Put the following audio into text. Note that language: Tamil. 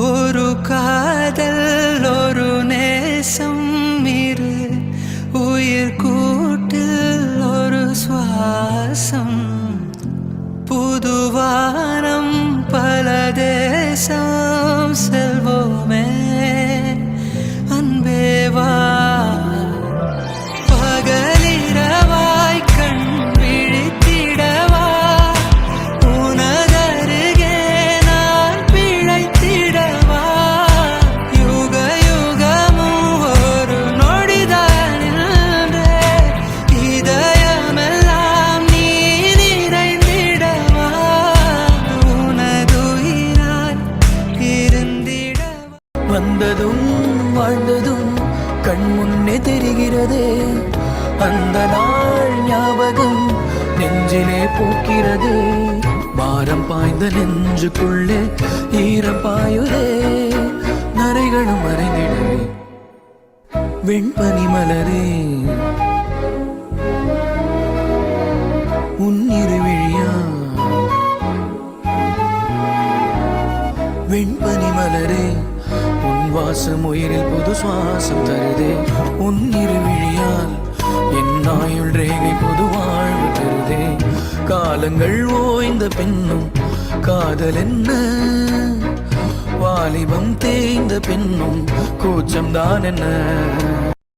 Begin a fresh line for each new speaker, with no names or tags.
ஒரு காதல் ஒரு நேசம் இரு உயிர் கூட்டில் ஒரு சுவாசம் புதுவானம் பல தேசம் செல்வோமே அன்பேவா பகலிரவாய் கண் விழித்திடவா உனதருகே நான் பிழைத்திடவா யுக யுகமும் ஒரு நொடிதான் இதயமெல்லாம் நீ நிறைந்திடவா உனதுயிரால் இருந்திடவா
வந்ததும் வாழ்ந்ததும் கண் முன்னே தெரிகிறதே அந்த நாள் ஞாபகம் நெஞ்சிலே பூக்கிறது பாரம் பாய்ந்த நெஞ்சுக்குள்ளே ஈரம் பாயுதே நரைகளும் மறைந்திடவே வெண்பனி மலரே உன்னிரு விழியா வெண்பனி மலரே உன் வாசம் உயிரில் புது சுவாசம் தருதே உன் இருவிழியால் என் ஆயுள் ரேகை புது வாழ்வு தருதே காலங்கள் ஓய்ந்த பின்னும் காதல் என்ன வாலிபம் தேய்ந்த பின்னும் கூச்சம்தான் என்ன